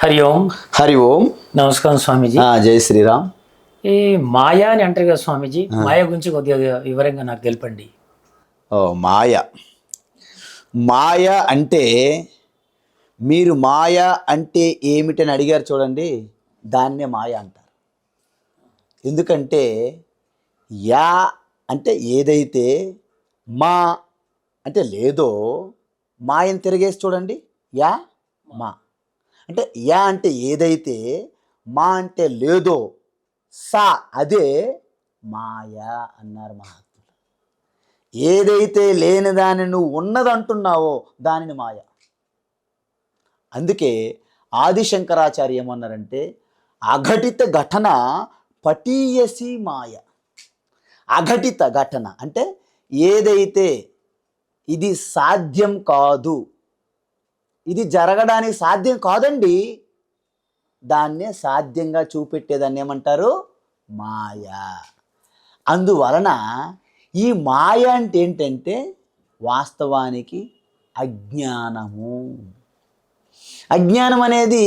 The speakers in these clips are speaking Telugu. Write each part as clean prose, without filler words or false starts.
హరి ఓం. హరి ఓం. నమస్కారం స్వామీజీ. జై శ్రీరామ్. ఈ మాయా అని అంటారు కదా స్వామీజీ, మాయ గురించి కొద్దిగా వివరంగా నాకు తెలపండి. మాయ మాయ అంటే మీరు మాయ అంటే ఏమిటని అడిగారు చూడండి, దాన్నే మాయ అంటారు. ఎందుకంటే యా అంటే ఏదైతే, మా అంటే లేదో, మాయని తిరిగేసి చూడండి, యా మా అంటే యా అంటే ఏదైతే, మా అంటే లేదో, సా అదే మాయ అన్నారు మహాత్ములు. ఏదైతే లేని దాన్ని నువ్వు ఉన్నదంటున్నావో దానిని మాయ. అందుకే ఆదిశంకరాచార్య ఏమన్నారంటే, అఘటిత ఘటన పటీయసి మాయ. అఘటిత ఘటన అంటే ఏదైతే ఇది సాధ్యం కాదు, ఇది జరగడానికి సాధ్యం కాదండి, దాన్నే సాధ్యంగా చూపెట్టేదాన్ని ఏమంటారు? మాయ. అందువలన ఈ మాయ అంటే ఏంటంటే వాస్తవానికి అజ్ఞానము. అజ్ఞానం అనేది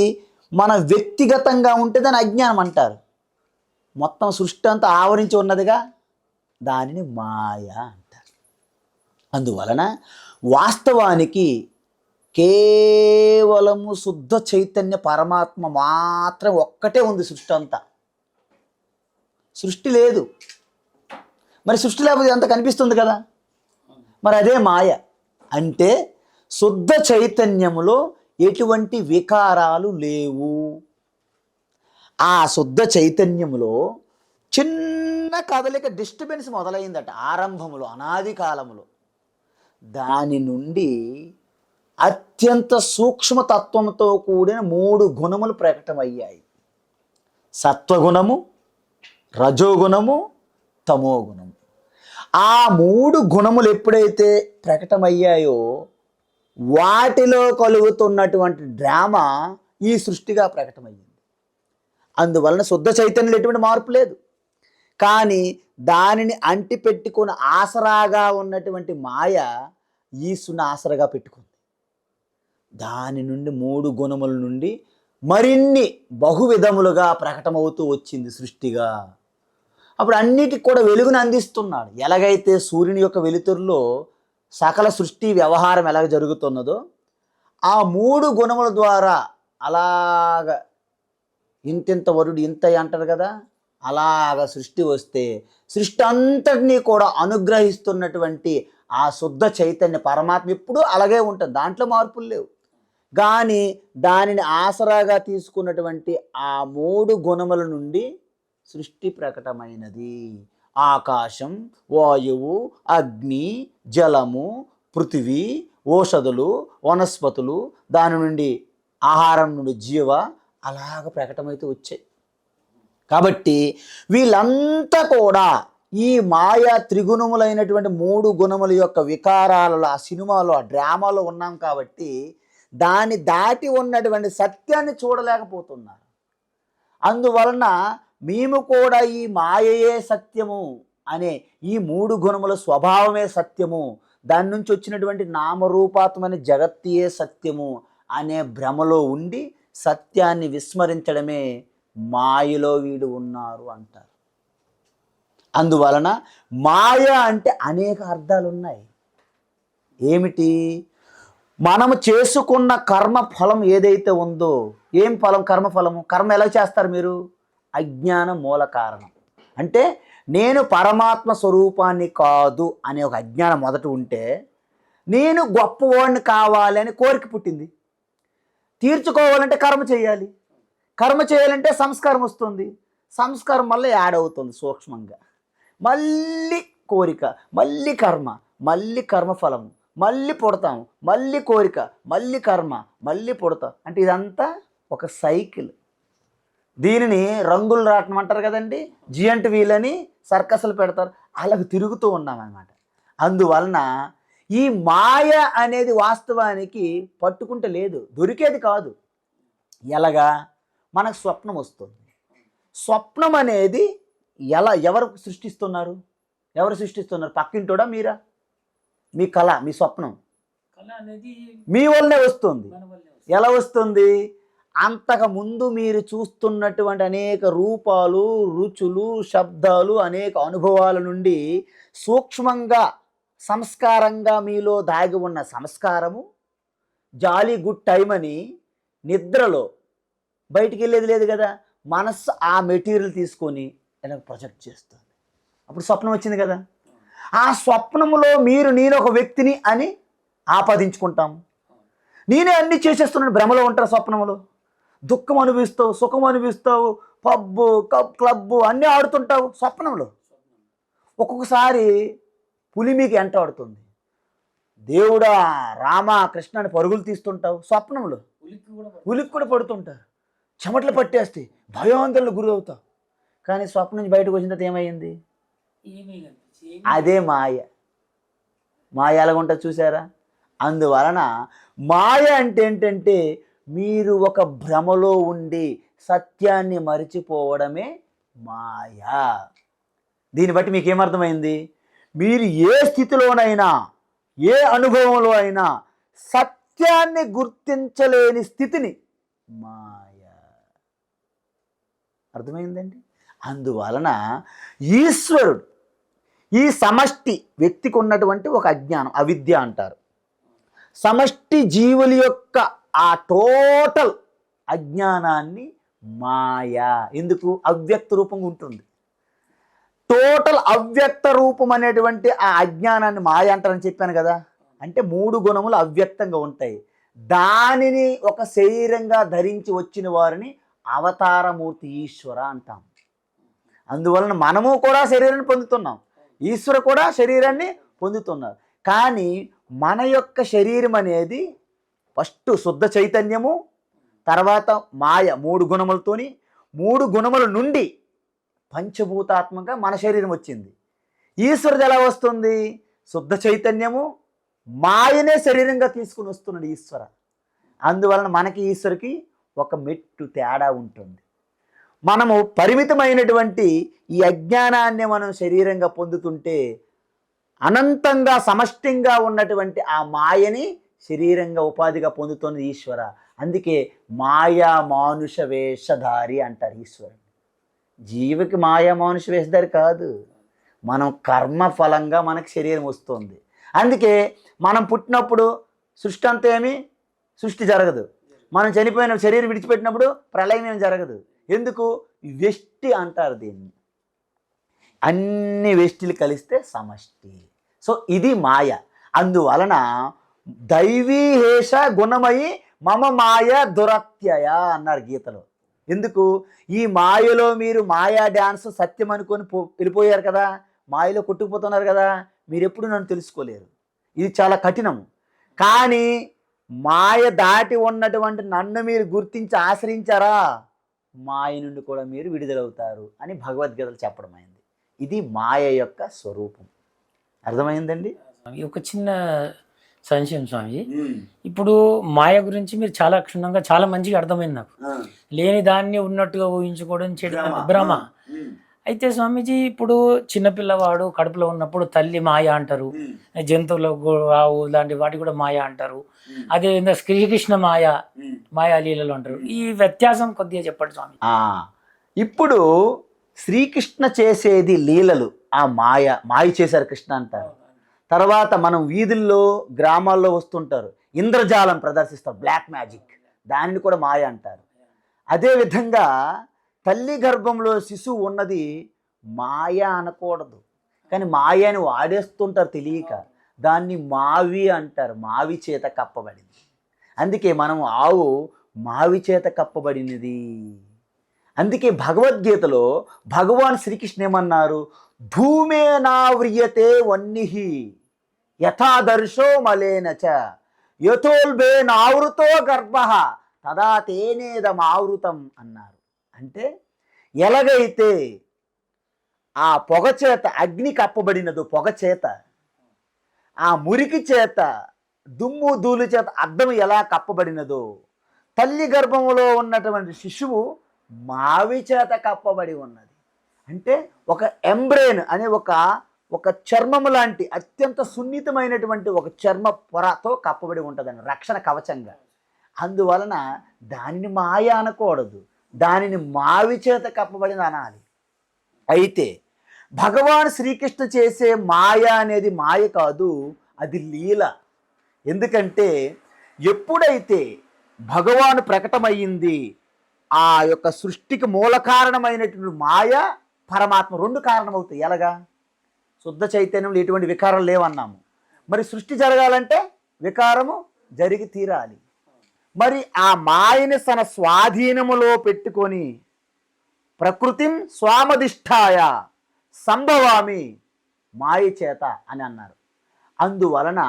మన వ్యక్తిగతంగా ఉంటే దాన్ని అజ్ఞానం అంటారు. మొత్తం సృష్టి అంతా ఆవరించి ఉన్నదిగా, దానిని మాయ అంటారు. అందువలన వాస్తవానికి కేవలము శుద్ధ చైతన్య పరమాత్మ మాత్రం ఒక్కటే ఉంది సృష్టి అంతా. సృష్టి లేదు. మరి సృష్టి లేకపోతే అంత కనిపిస్తుంది కదా, మరి అదే మాయ. అంటే శుద్ధ చైతన్యములో ఎటువంటి వికారాలు లేవు. ఆ శుద్ధ చైతన్యములో చిన్న కదలిక, డిస్టర్బెన్స్ మొదలైందట ఆరంభములో, అనాది కాలములో. దాని నుండి అత్యంత సూక్ష్మతత్వంతో కూడిన 3 గుణములు ప్రకటమయ్యాయి. సత్వగుణము, రజోగుణము, తమోగుణము. ఆ 3 గుణములు ఎప్పుడైతే ప్రకటమయ్యాయో వాటిలో కలుగుతున్నటువంటి డ్రామా ఈ సృష్టిగా ప్రకటమయ్యింది. అందువలన శుద్ధ చైతన్యంలో ఎటువంటి మార్పు లేదు. కానీ దానిని అంటిపెట్టుకుని ఆసరాగా ఉన్నటువంటి మాయ ఈశ్వరుని ఆసరాగా పెట్టుకుంది. దాని నుండి 3 గుణముల నుండి మరిన్ని బహువిధములుగా ప్రకటమవుతూ వచ్చింది సృష్టిగా. అప్పుడు అన్నిటికి కూడా వెలుగును అందిస్తున్నాడు. ఎలాగైతే సూర్యుని యొక్క వెలుతురులో సకల సృష్టి వ్యవహారం ఎలాగ జరుగుతున్నదో, ఆ 3 గుణముల ద్వారా అలాగ ఇంతింత వరుడు ఇంత అంటారు కదా, అలాగ సృష్టి వస్తే సృష్టి అంతటినీ కూడా అనుగ్రహిస్తున్నటువంటి ఆ శుద్ధ చైతన్య పరమాత్మ ఎప్పుడూ అలాగే ఉంటుంది, దాంట్లో మార్పులు లేవు. కానీ దానిని ఆసరాగా తీసుకున్నటువంటి ఆ 3 గుణముల నుండి సృష్టి ప్రకటమైనది. ఆకాశం, వాయువు, అగ్ని, జలము, పృథివీ, ఓషధులు, వనస్పతులు, దాని నుండి ఆహారం నుండి జీవ, అలాగ ప్రకటమైతే వచ్చాయి. కాబట్టి వీళ్ళంతా కూడా ఈ మాయా త్రిగుణములైనటువంటి 3 గుణముల యొక్క వికారాలలో, ఆ సినిమాలో, ఆ డ్రామాలో ఉన్నాం కాబట్టి దాన్ని దాటి ఉన్నటువంటి సత్యాన్ని చూడలేకపోతున్నారు. అందువలన మేము కూడా ఈ మాయయే సత్యము అనే, ఈ 3 గుణముల స్వభావమే సత్యము, దాని నుంచి వచ్చినటువంటి నామరూపాత్మని జగత్తుయే సత్యము అనే భ్రమలో ఉండి సత్యాన్ని విస్మరించడమే మాయలో వీడు ఉన్నారు అంటారు. అందువలన మాయ అంటే అనేక అర్థాలు ఉన్నాయి. ఏమిటి? మనము చేసుకున్న కర్మ ఫలం ఏదైతే ఉందో, ఏం ఫలం? కర్మఫలము. కర్మ ఎలా చేస్తారు మీరు? అజ్ఞాన మూల కారణం. అంటే నేను పరమాత్మ స్వరూపాన్ని కాదు అనే ఒక అజ్ఞానం మొదట ఉంటే, నేను గొప్పవాడిని కావాలి అని కోరిక పుట్టింది. తీర్చుకోవాలంటే కర్మ చేయాలి, కర్మ చేయాలంటే సంస్కారం వస్తుంది, సంస్కారం వల్ల యాడ్ అవుతుంది సూక్ష్మంగా, మళ్ళీ కోరిక, మళ్ళీ కర్మ, మళ్ళీ కర్మఫలము, మళ్ళీ పుడతాం, మళ్ళీ కోరిక, మళ్ళీ కర్మ, మళ్ళీ పుడతాం. అంటే ఇదంతా ఒక సైకిల్. దీనిని రంగులు రాటం అంటారు కదండి, జియంట్ వీల్ అని సర్కస్లు పెడతారు, అలాగ తిరుగుతూ ఉన్నామన్నమాట. అందువలన ఈ మాయ అనేది వాస్తవానికి పట్టుకుంటే లేదు, దొరికేది కాదు. ఎలాగా? మనకు స్వప్నం వస్తుంది. స్వప్నం అనేది ఎవరు సృష్టిస్తున్నారు? పక్కింటోడా మీరా? మీ కళ, మీ స్వప్నం మీ వల్లనే వస్తుంది. ఎలా వస్తుంది? అంతకు ముందు మీరు చూస్తున్నటువంటి అనేక రూపాలు, రుచులు, శబ్దాలు, అనేక అనుభవాల నుండి సూక్ష్మంగా సంస్కారంగా మీలో దాగి ఉన్న సంస్కారము జాలీ గుడ్ టైం అని నిద్రలో బయటికి వెళ్ళేది లేదు కదా, మనస్సు ఆ మెటీరియల్ తీసుకొని ఇలా ప్రొజెక్ట్ చేస్తుంది. అప్పుడు స్వప్నం వచ్చింది కదా, ఆ స్వప్నములో మీరు నేను ఒక వ్యక్తిని అని ఆపాదించుకుంటాం. నేనే అన్నీ చేసేస్తున్నాను భ్రమలో ఉంటారు. స్వప్నంలో దుఃఖం అనుభవిస్తావు, సుఖం అనుభవిస్తావు, పబ్బు క్లబ్బు అన్నీ ఆడుతుంటావు స్వప్నంలో. ఒక్కొక్కసారి పులి మీకు ఎంటాడుతుంది, దేవుడా రామ కృష్ణ అని పరుగులు తీస్తుంటావు స్వప్నంలో. ఉలికి కూడా పడుతుంటారు, చెమటలు పట్టేస్తే భయాందోళనకు గురి అవుతావు. కానీ స్వప్నం నుంచి బయటకు వచ్చిన తర్వాత ఏమైంది? అదే మాయ. మాయ ఎలాగుంటుంది చూసారా? అందువలన మాయ అంటే ఏంటంటే మీరు ఒక భ్రమలో ఉండి సత్యాన్ని మరిచిపోవడమే మాయ. దీన్ని బట్టి మీకు ఏమర్థమైంది? మీరు ఏ స్థితిలోనైనా ఏ అనుభవంలో అయినా సత్యాన్ని గుర్తించలేని స్థితిని మాయ. అర్థమైందండి? అందువలన ఈశ్వరుడు ఈ సమష్టి వ్యక్తికి ఉన్నటువంటి ఒక అజ్ఞానం, అవిద్య అంటారు. సమష్టి జీవుల యొక్క ఆ టోటల్ అజ్ఞానాన్ని మాయ. ఎందుకు? అవ్యక్త రూపంగా ఉంటుంది. టోటల్ అవ్యక్త రూపం అనేటువంటి ఆ అజ్ఞానాన్ని మాయ అంటారని చెప్పాను కదా. అంటే 3 గుణములు అవ్యక్తంగా ఉంటాయి. దానిని ఒక శరీరంగా ధరించి వచ్చిన వారిని అవతారమూర్తి ఈశ్వర అంటాం. అందువలన మనము కూడా శరీరాన్ని పొందుతున్నాం, ఈశ్వర కూడా శరీరాన్ని పొందుతున్నారు. కానీ మన యొక్క శరీరం అనేది ఫస్ట్ శుద్ధ చైతన్యము, తర్వాత మాయ 3 గుణములతోని, 3 గుణముల నుండి పంచభూతాత్మక మన శరీరం వచ్చింది. ఈశ్వరుడు ఎలా వస్తుంది? శుద్ధ చైతన్యము మాయనే శరీరంగా తీసుకుని వస్తున్నాడు ఈశ్వర. అందువలన మనకి ఈశ్వరుకి ఒక మెట్టు తేడా ఉంటుంది. మనము పరిమితమైనటువంటి ఈ అజ్ఞానాన్ని మనం శరీరంగా పొందుతుంటే అనంతంగా సమష్టింగా ఉన్నటువంటి ఆ మాయని శరీరంగా ఉపాధిగా పొందుతున్నది ఈశ్వర. అందుకే మాయా మానుష వేషధారి అంటారు ఈశ్వరుడు. జీవికి మాయా మానుష వేషధారి కాదు, మనం కర్మ ఫలంగా మనకు శరీరం వస్తుంది. అందుకే మనం పుట్టినప్పుడు సృష్టి అంతా ఏమి సృష్టి జరగదు, మనం చనిపోయిన శరీరం విడిచిపెట్టినప్పుడు ప్రళయం ఏమి జరగదు. ఎందుకు? వ్యష్టి అంటారు దీన్ని. అన్ని వ్యష్టిలు కలిస్తే సమష్టి. సో ఇది మాయ. అందువలన దైవీహేష గుణమయి మమ మాయ దురత్యయ అన్నారు గీతలో. ఎందుకు? ఈ మాయలో మీరు మాయా డ్యాన్స్ సత్యం అనుకొని వెళ్ళిపోయారు కదా, మాయలో కొట్టుకుపోతున్నారు కదా, మీరు ఎప్పుడు నన్ను తెలుసుకోలేరు. ఇది చాలా కఠినము. కానీ మాయ దాటి ఉన్నటువంటి నన్ను మీరు గుర్తించి ఆశ్రయించారా, మాయ నుండి కూడా మీరు విడుదలవుతారు అని భగవద్గీతలు చెప్పడం అయింది. ఇది మాయ యొక్క స్వరూపం. అర్థమైందండి? ఒక చిన్న సంశయం స్వామి, ఇప్పుడు మాయ గురించి మీరు చాలా క్షుణ్ణంగా చాలా మంచిగా అర్థమైంది నాకు. లేని దాన్ని ఉన్నట్టుగా ఊహించుకోవడం చేయడం భ్రమ. అయితే స్వామీజీ, ఇప్పుడు చిన్నపిల్లవాడు కడుపులో ఉన్నప్పుడు తల్లి మాయ అంటారు, జంతువులు ఆవు లాంటి వాటి కూడా మాయ అంటారు, అదే శ్రీకృష్ణ మాయా లీలలు అంటారు. ఈ వ్యత్యాసం కొద్దిగా చెప్పండి స్వామి. ఇప్పుడు శ్రీకృష్ణ చేసేది లీలలు, ఆ మాయ చేశారు కృష్ణ అంటారు. తర్వాత మనం వీధుల్లో గ్రామాల్లో వస్తుంటారు, ఇంద్రజాలం ప్రదర్శిస్తారు, బ్లాక్ మ్యాజిక్, దానిని కూడా మాయ అంటారు. అదేవిధంగా తల్లి గర్భంలో శిశువు ఉన్నది మాయ అనకూడదు, కానీ మాయని వాడేస్తుంటారు తెలియక, దాన్ని మావి అంటారు. మావి చేత కప్పబడింది. అందుకే మనం ఆవు మావి చేత కప్పబడినది. అందుకే భగవద్గీతలో భగవాన్ శ్రీకృష్ణ ఏమన్నారు? ధూమే నావ్రియతే వన్నిహి యథాదర్శో మలేనచ యథోల్బే నావృతో గర్భ తదా తేనేదమావృతం అన్నారు. అంటే ఎలాగైతే ఆ పొగ చేత అగ్ని కప్పబడినదో, పొగ చేత, ఆ మురికి చేత, దుమ్ము ధూళి చేత అద్దం ఎలా కప్పబడినదో, తల్లి గర్భంలో ఉన్నటువంటి శిశువు మావి చేత కప్పబడి ఉన్నది. అంటే ఒక ఎంబ్రెయిన్ అనే ఒక చర్మము లాంటి అత్యంత సున్నితమైనటువంటి ఒక చర్మ పొరతో కప్పబడి ఉంటుందని, రక్షణ కవచంగా. అందువలన దానిని మాయ అనకూడదు, దానిని మావి చేత కప్పబడింది అనాలి. అయితే భగవాన్ శ్రీకృష్ణ చేసే మాయ అనేది మాయ కాదు, అది లీల. ఎందుకంటే ఎప్పుడైతే భగవాను ప్రకటమయ్యింది, ఆ యొక్క సృష్టికి మూల కారణమైనటువంటి మాయ పరమాత్మ రెండు కారణమవుతాయి. ఎలాగా? శుద్ధ చైతన్యంలో ఎటువంటి వికారం లేవన్నాము. మరి సృష్టి జరగాలంటే వికారము జరిగి తీరాలి. మరి ఆ మాయని తన స్వాధీనములో పెట్టుకొని ప్రకృతిం స్వామధిష్ఠాయ సంభవామి మాయ చేత అని అన్నారు. అందువలన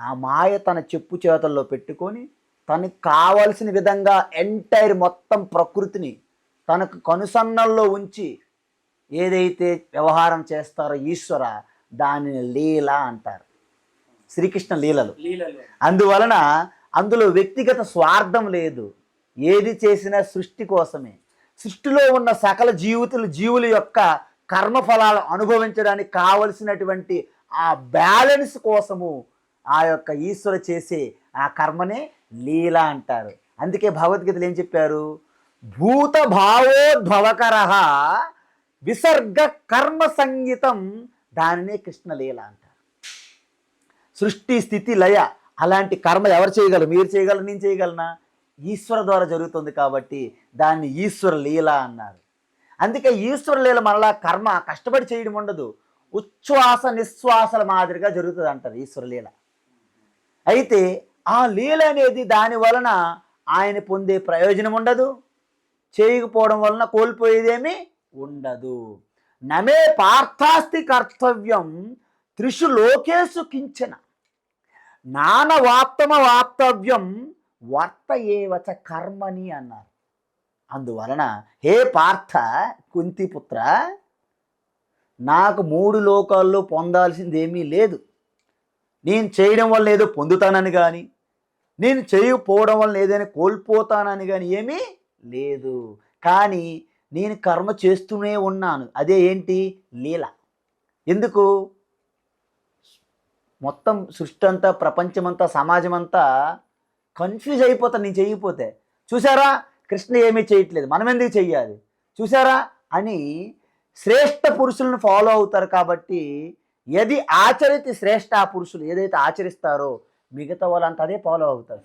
ఆ మాయ తన చెప్పు చేతల్లో పెట్టుకొని తనకు కావలసిన విధంగా ఎంటైర్ మొత్తం ప్రకృతిని తనకు కనుసన్నల్లో ఉంచి ఏదైతే వ్యవహారం చేస్తారో ఈశ్వర, దానిని లీల అంటారు, శ్రీకృష్ణ లీలలు. అందువలన అందులో వ్యక్తిగత స్వార్థం లేదు, ఏది చేసినా సృష్టి కోసమే. సృష్టిలో ఉన్న సకల జీవుల యొక్క కర్మఫలాలు అనుభవించడానికి కావలసినటువంటి ఆ బ్యాలెన్స్ కోసము ఆ యొక్క ఈశ్వర చేసే ఆ కర్మనే లీల అంటారు. అందుకే భగవద్గీతలు ఏం చెప్పారు? భూత భావోద్భవకరః విసర్గ కర్మ సంగీతం, దానినే కృష్ణలీల అంటారు. సృష్టి స్థితి లయ అలాంటి కర్మ ఎవరు చేయగలరు? మీరు చేయగలరు, నేను చేయగలనా? ఈశ్వర ద్వారా జరుగుతుంది కాబట్టి దాన్ని ఈశ్వర లీల అన్నారు. అందుకే ఈశ్వర లీల మనలా కర్మ కష్టపడి చేయడం ఉండదు, ఉచ్ఛ్వాస నిశ్వాసల మాదిరిగా జరుగుతుంది అంటారు ఈశ్వర లీల. అయితే ఆ లీల అనేది దాని వలన ఆయన పొందే ప్రయోజనం ఉండదు, చేయకపోవడం వలన కోల్పోయేదేమీ ఉండదు. నమే పార్థాస్తి కర్తవ్యం త్రిషు లోకేషు కించన నానవాప్తమవాప్తవ్యం వర్త ఏవచ కర్మని అన్నారు. అందువలన హే పార్థ, కుంతిపుత్ర, నాకు 3 లోకాల్లో పొందాల్సింది ఏమీ లేదు. నేను చేయడం వల్ల ఏదో పొందుతానని కానీ, నేను చేయకపోవడం వల్ల ఏదైనా కోల్పోతానని కానీ ఏమీ లేదు. కానీ నేను కర్మ చేస్తూనే ఉన్నాను. అదే ఏంటి? లీల. ఎందుకు? మొత్తం సృష్టి అంతా, ప్రపంచమంతా, సమాజం అంతా కన్ఫ్యూజ్ అయిపోతాను నేను చేయకపోతే. చూసారా, కృష్ణ ఏమీ చేయట్లేదు, మనం ఎందుకు చెయ్యాలి, చూసారా అని శ్రేష్ఠ పురుషులను ఫాలో అవుతారు. కాబట్టి ఏది ఆచరితే శ్రేష్ఠ పురుషులు ఏదైతే ఆచరిస్తారో మిగతా వాళ్ళంతా అదే ఫాలో అవుతారు,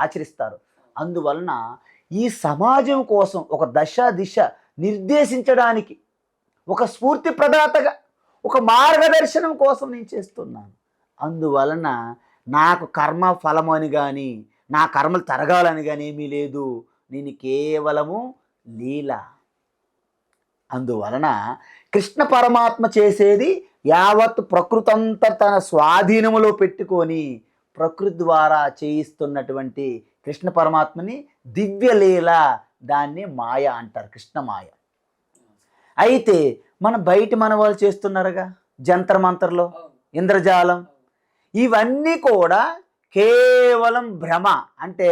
ఆచరిస్తారు. అందువలన ఈ సమాజం కోసం ఒక దిశ నిర్దేశించడానికి, ఒక స్ఫూర్తి ప్రదాతగా, ఒక మార్గదర్శనం కోసం నేను చేస్తున్నాను. అందువలన నాకు కర్మ ఫలము అని కానీ, నా కర్మలు తరగాలని కానీ ఏమీ లేదు, నేను కేవలము లీల. అందువలన కృష్ణ పరమాత్మ చేసేది యావత్ ప్రకృతి అంతా తన స్వాధీనములో పెట్టుకొని ప్రకృతి ద్వారా చేయిస్తున్నటువంటి కృష్ణ పరమాత్మని దివ్యలీల, దాన్ని మాయ అంటారు, కృష్ణ మాయ. అయితే బయట మన వాళ్ళు చేస్తున్నారుగా జంతర్ మంతర్లో, ఇంద్రజాలం, ఇవన్నీ కూడా కేవలం భ్రమ. అంటే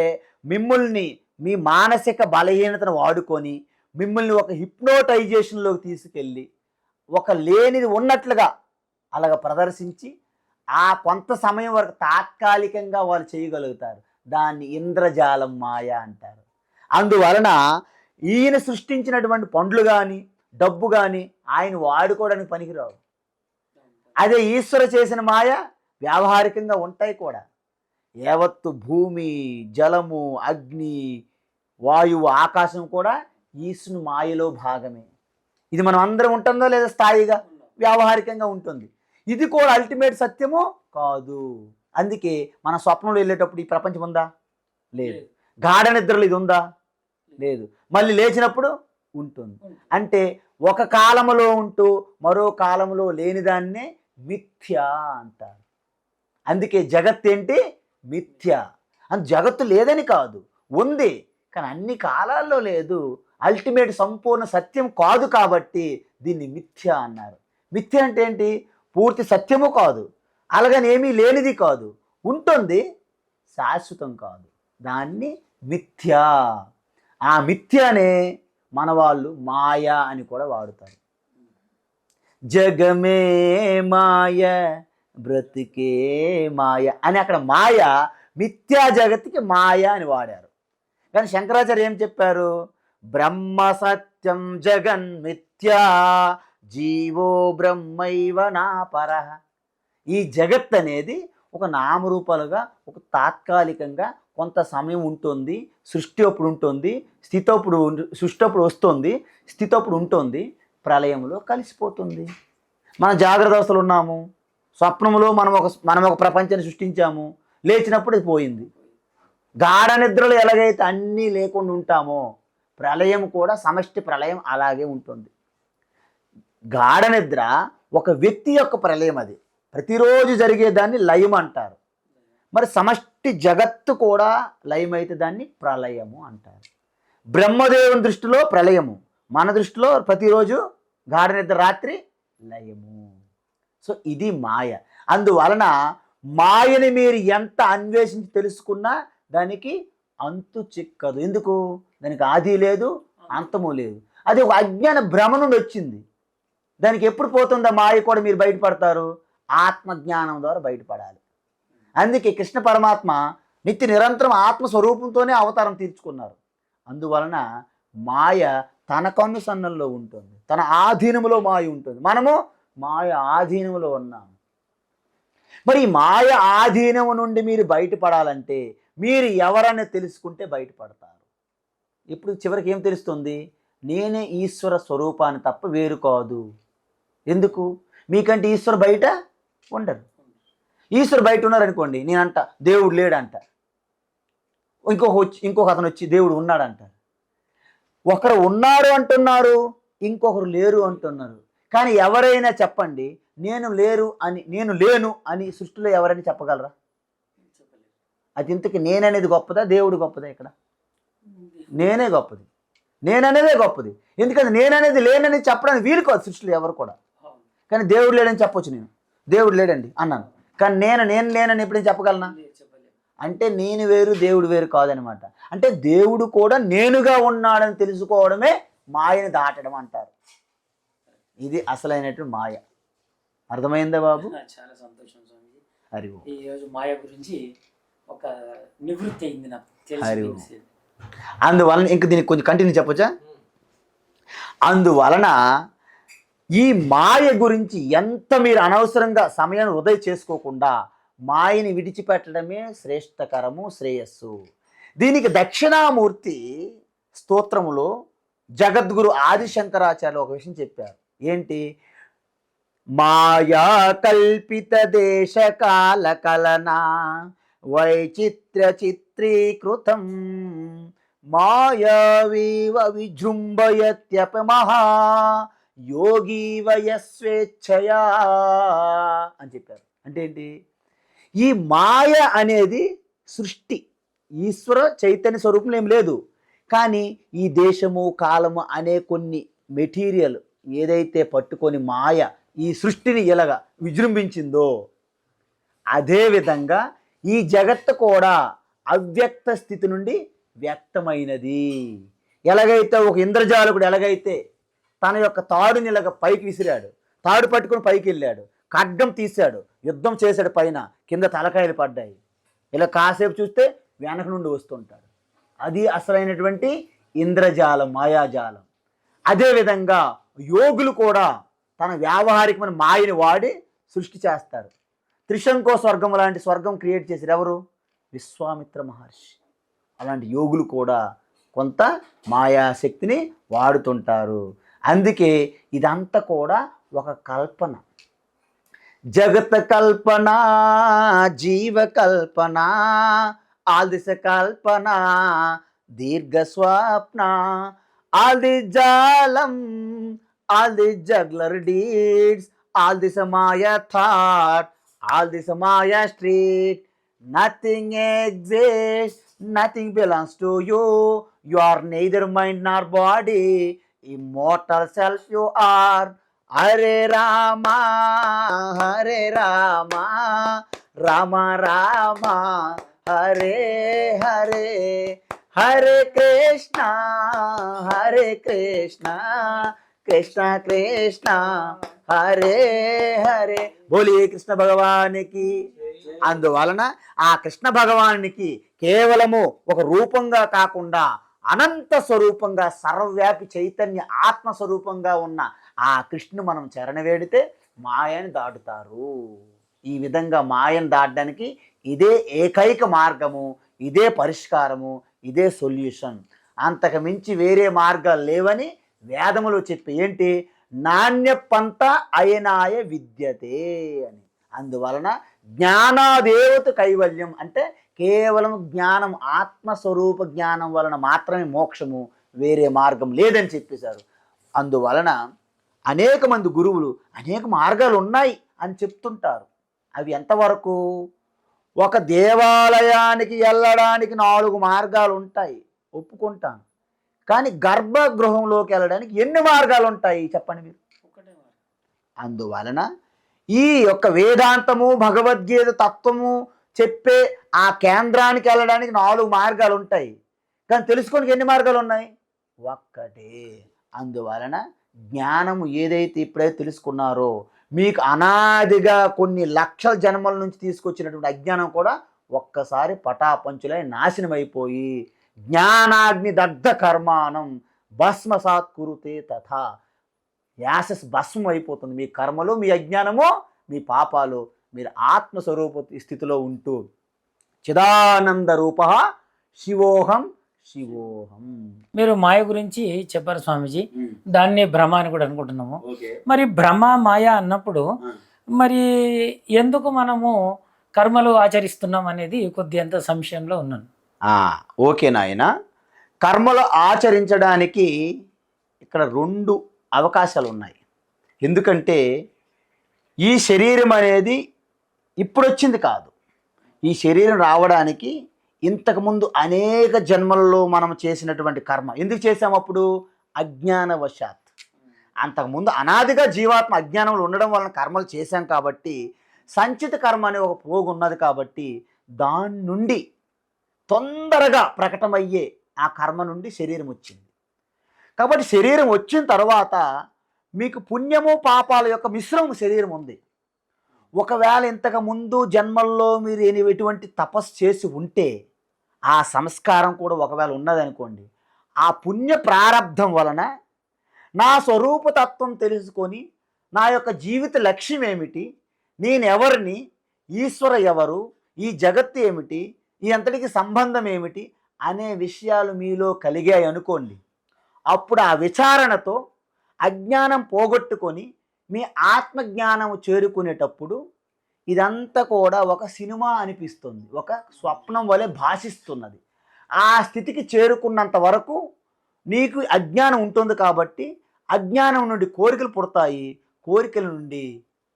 మిమ్మల్ని మీ మానసిక బలహీనతను వాడుకొని మిమ్మల్ని ఒక హిప్నోటైజేషన్లోకి తీసుకెళ్ళి ఒక లేనిది ఉన్నట్లుగా అలాగ ప్రదర్శించి ఆ కొంత సమయం వరకు తాత్కాలికంగా వాళ్ళు చేయగలుగుతారు. దాన్ని ఇంద్రజాలం మాయ అంటారు. అందువలన ఈయన సృష్టించినటువంటి పండ్లు కానీ డబ్బు కానీ ఆయన వాడుకోవడానికి పనికిరావు. అదే ఈశ్వర చేసిన మాయ వ్యావహారికంగా ఉంటాయి కూడా. యావత్తు భూమి, జలము, అగ్ని, వాయువు, ఆకాశం కూడా ఈశ్వరుని మాయలో భాగమే. ఇది మనం అందరం ఉంటుందో లేదా స్థాయిగా వ్యావహారికంగా ఉంటుంది. ఇది కూడా అల్టిమేట్ సత్యము కాదు. అందుకే మన స్వప్నంలో వెళ్ళేటప్పుడు ఈ ప్రపంచం ఉందా? లేదు. గాఢ నిద్రలో ఇది ఉందా? లేదు. మళ్ళీ లేచినప్పుడు ఉంటుంది. అంటే ఒక కాలములో ఉంటూ మరో కాలంలో లేనిదాన్నే మిథ్య అంటారు. అందుకే జగత్ ఏంటి? మిథ్య. జగత్తు లేదని కాదు, ఉంది, కానీ అన్ని కాలాల్లో లేదు, అల్టిమేట్ సంపూర్ణ సత్యం కాదు. కాబట్టి దీన్ని మిథ్య అన్నారు. మిథ్య అంటే ఏంటి? పూర్తి సత్యము కాదు, అలాగని ఏమీ లేనిది కాదు, ఉంటుంది, శాశ్వతం కాదు, దాన్ని మిథ్య. ఆ మిథ్యనే మన వాళ్ళు మాయ అని కూడా వాడుతారు. జగమే మాయ బ్రతికే మాయ అని అక్కడ మాయ, మిథ్యా జగత్తుకి మాయ అని వాడారు. కానీ శంకరాచార్య ఏం చెప్పారు? బ్రహ్మ సత్యం జగన్ మిథ్యా జీవో బ్రహ్మైవ నాపరః. ఈ జగత్ అనేది ఒక నామరూపాలుగా, ఒక తాత్కాలికంగా కొంత సమయం ఉంటుంది. సృష్టి అప్పుడు ఉంటుంది, సృష్టి అప్పుడు వస్తుంది, స్థితి అప్పుడు ఉంటుంది, ప్రళయంలో కలిసిపోతుంది. మన జాగ్రత్త అవస్థలు ఉన్నాము, స్వప్నంలో మనం ఒక ప్రపంచాన్ని సృష్టించాము, లేచినప్పుడు అది పోయింది. గాఢ నిద్రలో ఎలాగైతే అన్నీ లేకుండా ఉంటామో ప్రళయం కూడా, సమష్టి ప్రళయం అలాగే ఉంటుంది. గాఢ నిద్ర ఒక వ్యక్తి యొక్క ప్రళయం, అది ప్రతిరోజు జరిగేదాన్ని లయం అంటారు. మరి సమష్టి జగత్తు కూడా లయమైతే దాన్ని ప్రళయము అంటారు. బ్రహ్మదేవుని దృష్టిలో ప్రళయము, మన దృష్టిలో ప్రతిరోజు గాఢ నిద్ర, రాత్రి లయము. సో ఇది మాయ. అందువలన మాయని మీరు ఎంత అన్వేషించి తెలుసుకున్నా దానికి అంతు చిక్కదు. ఎందుకు? దానికి ఆది లేదు, అంతము లేదు. అది ఒక అజ్ఞాన భ్రమ నుండి వచ్చింది. దానికి ఎప్పుడు పోతుందా మాయ కూడా మీరు బయటపడతారు? ఆత్మజ్ఞానం ద్వారా బయటపడాలి. అందుకే కృష్ణ పరమాత్మ నిత్య నిరంతరం ఆత్మస్వరూపంతోనే అవతారం తీర్చుకున్నారు. అందువలన మాయ తన కన్నుసన్నల్లో ఉంటుంది, తన ఆధీనంలో మాయ ఉంటుంది. మనము మాయ ఆధీనంలో ఉన్నాము. మరి ఈ మాయ ఆధీనము నుండి మీరు బయటపడాలంటే మీరు ఎవరని తెలుసుకుంటే బయటపడతారు. ఇప్పుడు చివరికి ఏం తెలుస్తుంది? నేనే ఈశ్వర స్వరూపాన్ని తప్ప వేరు కాదు. ఎందుకు? మీకంటే ఈశ్వరు బయట ఉండరు. ఈశ్వరు బయట ఉన్నారనుకోండి, నేనంట దేవుడు లేడంట, ఇంకొక అతను వచ్చి దేవుడు ఉన్నాడంట. ఒకరు ఉన్నారు అంటున్నారు, ఇంకొకరు లేరు అంటున్నారు. కానీ ఎవరైనా చెప్పండి, నేను లేను అని సృష్టిలో ఎవరైనా చెప్పగలరా? అది ఇంతకీ నేననేది గొప్పదా, దేవుడు గొప్పదా? ఇక్కడ నేనే గొప్పది, నేననేదే గొప్పది. ఎందుకంటే నేననేది లేనని చెప్పడానికి వీలు కాదు సృష్టిలో ఎవరు కూడా. కానీ దేవుడు లేడని చెప్పొచ్చు. నేను దేవుడు లేడండి అన్నాను, కానీ నేను లేనని ఎప్పుడైనా చెప్పగలనా? అంటే నేను వేరు, దేవుడు వేరు కాదనమాట. అంటే దేవుడు కూడా నేనుగా ఉన్నాడని తెలుసుకోవడమే మాయని దాటడం అంటారు. ఇది అసలైనటువంటి మాయ. అర్థమైందా బాబు? చాలా సంతోషం స్వామి. హరి ఓం. ఈరోజు మాయ గురించి ఒక నివృత్తి అయింది నాకు. హరి ఓం. అందువలన ఇంక దీనికి కొంచెం కంటిన్యూ చెప్పొచ్చా? అందువలన ఈ మాయ గురించి ఎంత మీరు అనవసరంగా సమయాన్ని వృధా చేసుకోకుండా మాయని విడిచిపెట్టడమే శ్రేష్టకరము, శ్రేయస్సు. దీనికి దక్షిణామూర్తి స్తోత్రములో జగద్గురు ఆదిశంకరాచార్యులు ఒక విషయం చెప్పారు. ఏంటి? మాయా కల్పిత దేశ కాల కలనా వైచిత్ర చిత్రీకృతం మాయావీవ విజృంభయత్యపమహా యోగి వయస్వేచ్ఛయా అని చెప్పారు. అంటే ఏంటి? ఈ మాయ అనేది సృష్టి, ఈశ్వర చైతన్య స్వరూపంలో ఏం లేదు. కానీ ఈ దేశము, కాలము అనే కొన్ని మెటీరియల్ ఏదైతే పట్టుకొని మాయ ఈ సృష్టిని ఇలాగ విజృంభించిందో, అదేవిధంగా ఈ జగత్తు కూడా అవ్యక్త స్థితి నుండి వ్యక్తమైనది. ఎలాగైతే ఒక ఇంద్రజాలకుడు ఎలాగైతే తన యొక్క తాడుని ఇలాగ పైకి విసిరాడు, తాడు పట్టుకుని పైకి వెళ్ళాడు, ఖడ్గం తీశాడు, యుద్ధం చేశాడు, పైన కింద తలకాయలు పడ్డాయి. ఇలా కాసేపు చూస్తే వెనక నుండి వస్తుంటాడు. అది అసలైనటువంటి ఇంద్రజాలం, మాయాజాలం. అదేవిధంగా యోగులు కూడా తన వ్యావహారికమైన మాయని వాడి సృష్టి చేస్తారు. త్రిశంకో స్వర్గం లాంటి స్వర్గం క్రియేట్ చేశారు ఎవరు? విశ్వామిత్ర మహర్షి. అలాంటి యోగులు కూడా కొంత మాయాశక్తిని వాడుతుంటారు. అందుకే ఇదంతా కూడా ఒక కల్పన. జగత కల్పన, జీవ కల్పన, ఆల్ దిస్ కల్పన, దీర్ఘ స్వప్న, ఆల్ ది జాలం, all these juggler deeds, all this Maya thought, all this Maya street, nothing exists, nothing belongs to you, you are neither mind nor body, immortal self you are, Hare Rama, Hare Rama, Rama Rama, Hare Hare, Hare Krishna, Hare Krishna, Krishna Krishna Hare Hare. बोलिए कृष्ण भगवान की। అందువలన ఆ కృష్ణ భగవానునికి కేవలము ఒక రూపంగా కాకుండా అనంత స్వరూపంగా సర్వవ్యాపి చైతన్య ఆత్మ స్వరూపంగా ఉన్న ఆ కృష్ణుని మనం చరణ వేడితే మాయని దాటుతారు. ఈ విధంగా మాయను దాటడానికి ఇదే ఏకైక మార్గము, ఇదే పరిష్కారము, ఇదే సొల్యూషన్. అంతకు మించి వేరే మార్గాలు లేవని వేదములు చెప్పి ఏంటి, నాణ్య పంత అయనాయ విద్యతే అని. అందువలన జ్ఞానాదేవత కైవల్యం అంటే కేవలం జ్ఞానం, ఆత్మస్వరూప జ్ఞానం వలన మాత్రమే మోక్షము, వేరే మార్గం లేదని చెప్పేశారు. అందువలన అనేక మంది గురువులు అనేక మార్గాలు ఉన్నాయి అని చెప్తుంటారు. అవి ఎంతవరకు? ఒక దేవాలయానికి వెళ్ళడానికి 4 మార్గాలు ఉంటాయి, ఒప్పుకుంటాను. కానీ గర్భగృహంలోకి వెళ్ళడానికి ఎన్ని మార్గాలు ఉంటాయి చెప్పండి మీరు? అందువలన ఈ యొక్క వేదాంతము, భగవద్గీత తత్వము చెప్పే ఆ కేంద్రానికి వెళ్ళడానికి 4 మార్గాలు ఉంటాయి. కానీ తెలుసుకోనికి ఎన్ని మార్గాలు ఉన్నాయి? ఒక్కటే. అందువలన జ్ఞానము ఏదైతే ఇప్పుడైతే తెలుసుకున్నారో, మీకు అనాదిగా కొన్ని లక్షల జన్మల నుంచి తీసుకొచ్చినటువంటి అజ్ఞానం కూడా ఒక్కసారి పటాపంచులై నాశనం అయిపోయి జ్ఞానాగ్ని దగ్ధ కర్మానం భస్మసాత్ కురుతే తథా, యాసస్ భస్మం అయిపోతుంది. మీ కర్మలు, మీ అజ్ఞానము, మీ పాపాలు. మీరు ఆత్మస్వరూప స్థితిలో ఉంటూ చిదానంద రూప శివోహం శివోహం. మీరు మాయ గురించి చెప్పారు స్వామీజీ, దాన్ని భ్రమ అని కూడా అనుకుంటున్నాము. మరి భ్రమ మాయ అన్నప్పుడు మరి ఎందుకు మనము కర్మలు ఆచరిస్తున్నాం అనేది కొద్ది అంత సంశయంలో ఉన్నాను. ఓకే నాయన, కర్మలు ఆచరించడానికి ఇక్కడ 2 అవకాశాలు ఉన్నాయి. ఎందుకంటే ఈ శరీరం అనేది ఇప్పుడు వచ్చింది కాదు. ఈ శరీరం రావడానికి ఇంతకుముందు అనేక జన్మలలో మనం చేసినటువంటి కర్మ. ఎందుకు చేసాం అప్పుడు? అజ్ఞానవశాత్. అంతకుముందు అనాదిగా జీవాత్మ అజ్ఞానంలో ఉండడం వలన కర్మలు చేశాం కాబట్టి, సంచిత కర్మ అనే ఒక పోగు ఉన్నది కాబట్టి దాని నుండి తొందరగా ప్రకటమయ్యే ఆ కర్మ నుండి శరీరం వచ్చింది. కాబట్టి శరీరం వచ్చిన తర్వాత మీకు పుణ్యము పాపాల యొక్క మిశ్రమం శరీరం ఉంది. ఒకవేళ ఇంతకు ముందు జన్మల్లో మీరు ఎటువంటి తపస్సు చేసి ఉంటే ఆ సంస్కారం కూడా ఒకవేళ ఉన్నదనుకోండి, ఆ పుణ్య ప్రారబ్ధం వలన నా స్వరూపతత్వం తెలుసుకొని నా యొక్క జీవిత లక్ష్యం ఏమిటి, నేనెవరిని, ఈశ్వర ఎవరు, ఈ జగత్తు ఏమిటి, ఈ అంతటికి సంబంధం ఏమిటి అనే విషయాలు మీలో కలిగాయి అనుకోండి. అప్పుడు ఆ విచారణతో అజ్ఞానం పోగొట్టుకొని మీ ఆత్మజ్ఞానం చేరుకునేటప్పుడు ఇదంతా కూడా ఒక సినిమా అనిపిస్తుంది, ఒక స్వప్నం వలె భాషిస్తున్నది. ఆ స్థితికి చేరుకున్నంత వరకు నీకు అజ్ఞానం ఉంటుంది కాబట్టి అజ్ఞానం నుండి కోరికలు పుడతాయి, కోరికల నుండి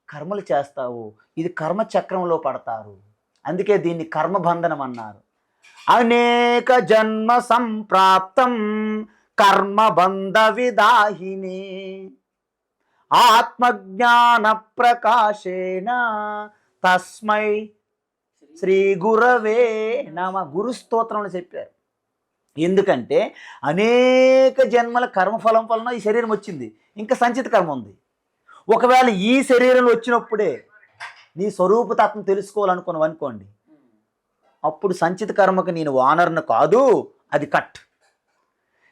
కర్మలు చేస్తావు. ఇది కర్మచక్రంలో పడతారు. అందుకే దీన్ని కర్మబంధనం అన్నారు. అనేక జన్మ సంప్రాప్తం కర్మబంధ విదాహినే ఆత్మజ్ఞాన ప్రకాశేన తస్మై శ్రీ గురవే నమ. గురుస్తోత్రంలో చెప్పారు. ఎందుకంటే అనేక జన్మల కర్మఫలం వలన ఈ శరీరం వచ్చింది, ఇంకా సంచిత కర్మ ఉంది. ఒకవేళ ఈ శరీరంలో వచ్చినప్పుడే నీ స్వరూపతత్వం తెలుసుకోవాలనుకున్నావు అనుకోండి, అప్పుడు సంచిత కర్మకు నేను వానర్ను కాదు, అది కట్.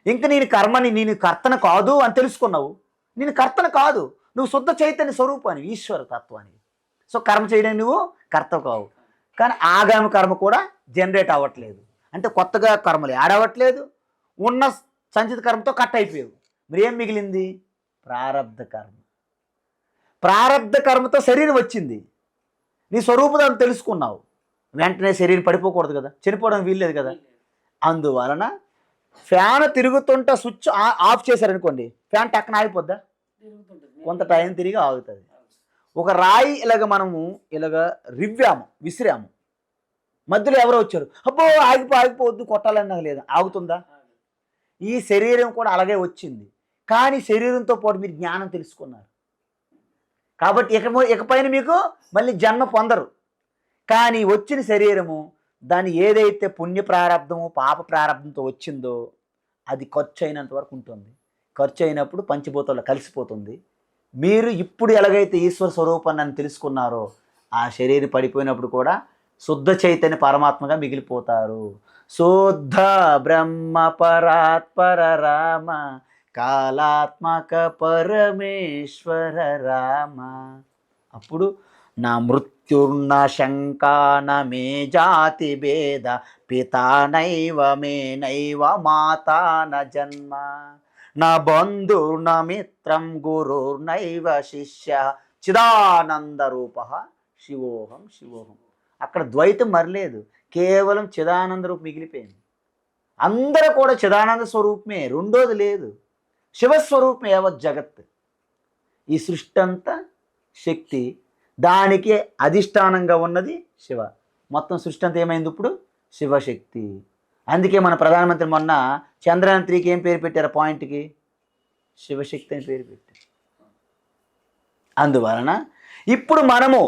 ఇంకా నేను కర్తన కాదు అని తెలుసుకున్నావు. నేను కర్తన కాదు, నువ్వు శుద్ధ చైతన్య స్వరూపాన్ని, ఈశ్వర తత్వాన్ని. సో కర్మ చేయడానికి నువ్వు కర్త కావు. కానీ ఆగామి కర్మ కూడా జనరేట్ అవ్వట్లేదు. అంటే కొత్తగా కర్మలు యాడ్ అవ్వట్లేదు, ఉన్న సంచిత కర్మతో కట్ అయిపోయావు. మరి ఏం మిగిలింది? ప్రారబ్ధ కర్మ. ప్రారబ్ధ కర్మతో శరీరం వచ్చింది, నీ స్వరూపదాన్ని తెలుసుకున్నావు. వెంటనే శరీరం పడిపోకూడదు కదా, చనిపోవడం వీల్లేదు కదా. అందువలన ఫ్యాన్ తిరుగుతుంటే స్విచ్ ఆఫ్ చేశారనుకోండి, ఫ్యాన్ టక్కన ఆగిపోద్దా? కొంత టైం తిరిగి ఆగుతుంది. ఒక రాయి మనము విసిరాము, మధ్యలో ఎవరో వచ్చారు, అబ్బో ఆగిపోవద్దు కొట్టాలని నాకు లేదు, ఆగుతుందా? ఈ శరీరం కూడా అలాగే వచ్చింది. కానీ శరీరంతో పాటు మీరు జ్ఞానం తెలుసుకున్నారు కాబట్టి ఇకపైన మీకు మళ్ళీ జన్మ పొందరు. కానీ వచ్చిన శరీరము దాన్ని ఏదైతే పుణ్య ప్రారంధము పాప ప్రారంధంతో వచ్చిందో అది ఖర్చు అయినంత వరకు ఉంటుంది. ఖర్చు అయినప్పుడు పంచభూతాల్లో కలిసిపోతుంది. మీరు ఇప్పుడు ఎలాగైతే ఈశ్వర స్వరూపాన్ని తెలుసుకున్నారో ఆ శరీరం పడిపోయినప్పుడు కూడా శుద్ధ చైతన్య పరమాత్మగా మిగిలిపోతారు. శుద్ధ బ్రహ్మ పరాత్పర రామ కాలాత్మక పరమేశ్వర రామ. అప్పుడు నా మృత్యుర్న శంకాన మే జాతి భేద పితా నైవ మే నైవ మాతా న జన్మ నా బంధుర్న మిత్రం గురుర్నైవ శిష్య చిదానంద రూప శివోహం శివోహం. అక్కడ ద్వైతం మరలేదు, కేవలం చిదానంద రూపం మిగిలిపోయింది. అందరూ కూడా చిదానంద స్వరూపమే, రెండోది లేదు. శివస్వరూపం యావత్ జగత్. ఈ సృష్టి అంతా శక్తి, దానికి అధిష్టానంగా ఉన్నది శివ. మొత్తం సృష్టి అంతా ఏమైంది ఇప్పుడు? శివశక్తి. అందుకే మన ప్రధానమంత్రి మొన్న చంద్రయాన్ 3కి ఏం పేరు పెట్టారు? పాయింట్కి శివశక్తి అని పేరు పెట్టారు. అందువలన ఇప్పుడు మనము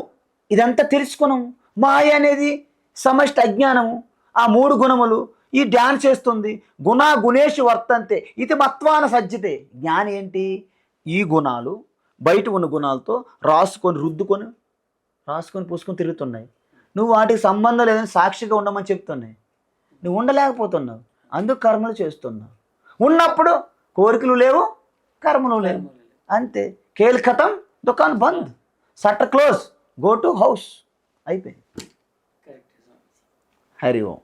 ఇదంతా తెలుసుకున్నాము. మాయ అనేది సమష్టి అజ్ఞానము, ఆ 3 గుణములు. ఈ డ్యాన్స్ చేస్తుంది గుణ గుణేషు వర్తంతే ఇది మత్వాన సజ్జితే. జ్ఞాని ఏంటి? ఈ గుణాలు బయట ఉన్న గుణాలతో రుద్దుకొని పూసుకొని తిరుగుతున్నాయి. నువ్వు వాటికి సంబంధం లేదని సాక్షిగా ఉండమని చెప్తున్నాయి. నువ్వు ఉండలేకపోతున్నావు, అందుకు కర్మలు చేస్తున్నావు. ఉన్నప్పుడు కోరికలు లేవు, కర్మలు లేవు, అంతే. ఖేల్ ఖతం, దుకాన్ బంద్, shutter close, go to house, అయిపోయింది. హరి ఓం.